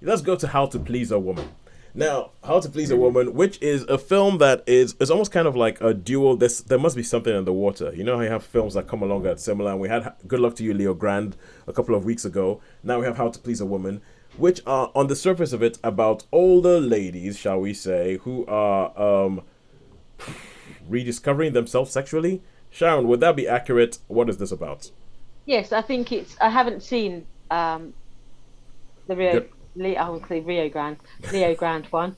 let's go to How to Please a Woman. Now, How to Please a Woman, which is a film that is almost kind of like a duo. There must be something in the water. You know how you have films that come along that's similar, and we had Good Luck to You, Leo Grand, a couple of weeks ago. Now we have How to Please a Woman, which are on the surface of it about older ladies, shall we say, who are rediscovering themselves sexually. Sharon, would that be accurate? What is this about? Yes, I think it's. I haven't seen the Rio. Good. I would say Leo Grande one,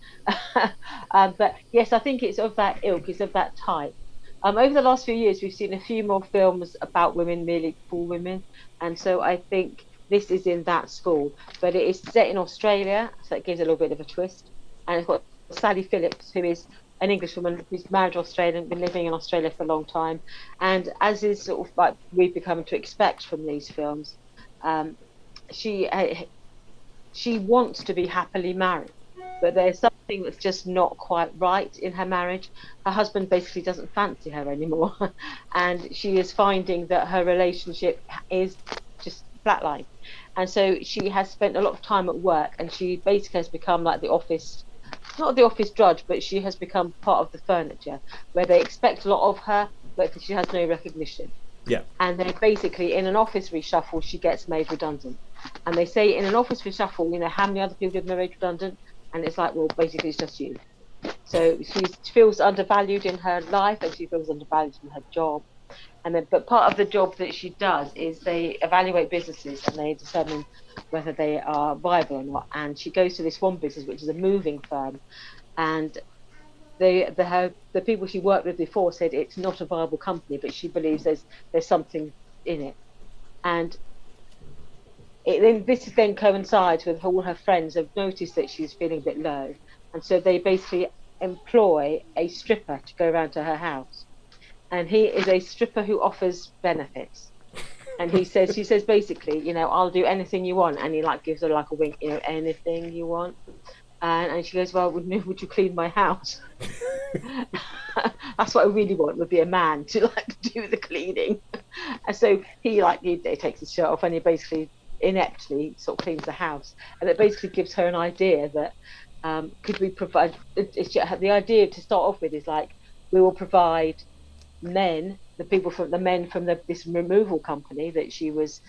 but yes, I think it's of that ilk. It's of that type. Over the last few years, we've seen a few more films about women, merely for women, and so I think this is in that school. But it is set in Australia, so it gives a little bit of a twist. And it's got Sally Phillips, who is an Englishwoman who's married to Australian, been living in Australia for a long time, and as is sort of like we've become to expect from these films, she she wants to be happily married, but there's something that's just not quite right in her marriage. Her husband basically doesn't fancy her anymore, and she is finding that her relationship is just flatline. And so she has spent a lot of time at work, and she basically has become like the office, not the office drudge, but she has become part of the furniture, where they expect a lot of her, but she has no recognition. Yeah. And then basically in an office reshuffle, she gets made redundant. And they say in an office reshuffle, how many other people have been made redundant? And it's like, well, basically it's just you. So she feels undervalued in her life, and she feels undervalued in her job. And then, but part of the job that she does is they evaluate businesses and they determine whether they are viable or not. And she goes to this one business, which is a moving firm, and the people she worked with before said it's not a viable company, but she believes there's something in it. And this then coincides with all her friends have noticed that she's feeling a bit low, and so they basically employ a stripper to go around to her house. And he is a stripper who offers benefits. And she says basically, I'll do anything you want. And he like gives her like a wink, anything you want. And she goes, well, would you clean my house? That's what I really want, would be a man to like do the cleaning. And so he takes his shirt off, and he basically ineptly sort of cleans the house. And it basically gives her an idea that could we provide, the idea to start off with is like, we will provide men from this removal company that she was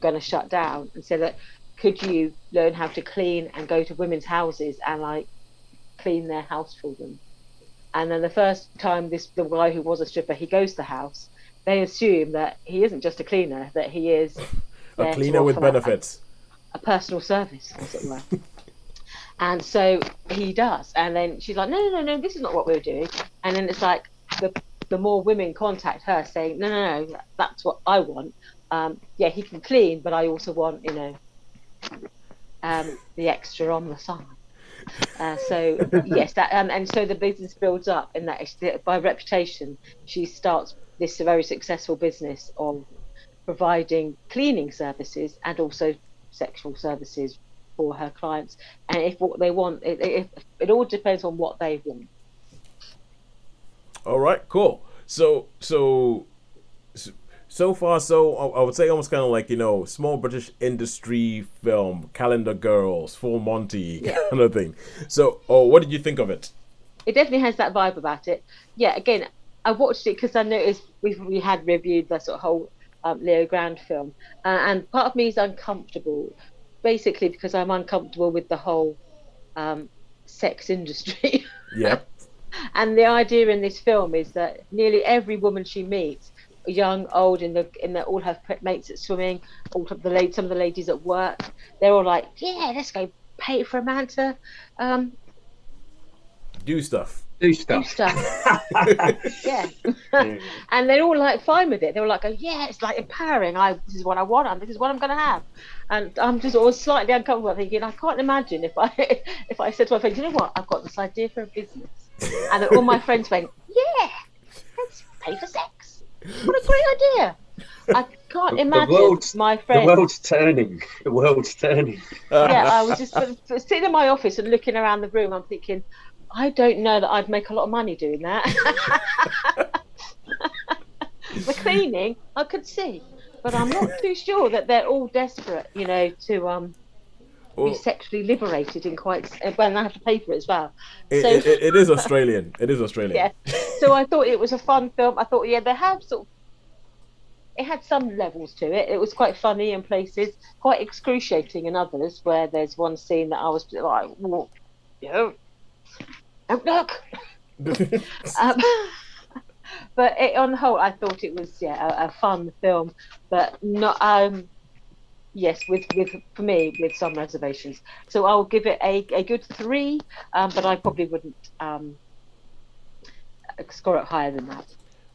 going to shut down, and so that could you learn how to clean and go to women's houses and like clean their house for them. And then the first time the guy who was a stripper, he goes to the house, they assume that he isn't just a cleaner, that he is a cleaner with benefits, a personal service, as it were. And so he does, and then she's like, no, this is not what we're doing. And then it's like the more women contact her saying, no, that's what I want. Yeah, he can clean, but I also want, the extra on the side. So yes, that and so the business builds up, and that by reputation, she starts this very successful business of providing cleaning services and also sexual services for her clients. And if what they want, it all depends on what they want. All right, cool. So far, I would say almost kind of like, small British industry film, Calendar Girls, Full Monty kind of thing. So, what did you think of it? It definitely has that vibe about it. Yeah, again, I watched it because I noticed we had reviewed the sort of whole Leo Grande film, and part of me is uncomfortable, basically because I'm uncomfortable with the whole sex industry. Yep. And the idea in this film is that nearly every woman she meets, young, old, all her mates at swimming, some of the ladies at work, they're all like, yeah, let's go pay for a man to do stuff. Yeah. And they're all like fine with it. They were like, yeah, it's like empowering. This is what I want, and this is what I'm going to have. And I'm just always slightly uncomfortable, thinking I can't imagine if I said to my friends, you know what, I've got this idea for a business, and then all my friends went, yeah, let's pay for sex. What a great idea. I can't imagine my friends. The world's turning. Yeah, I was just sitting in my office and looking around the room. I'm thinking, I don't know that I'd make a lot of money doing that. The cleaning, I could see, but I'm not too sure that they're all desperate, to be sexually liberated in quite when I have to pay for it as well. So It is Australian. It is Australian. yeah. So I thought it was a fun film. I thought, yeah, they have it had some levels to it. It was quite funny in places, quite excruciating in others, where there's one scene that I was like, well, don't look. But on the whole, I thought it was a fun film, but not yes, with for me with some reservations. So I'll give it a good 3, but I probably wouldn't score it higher than that.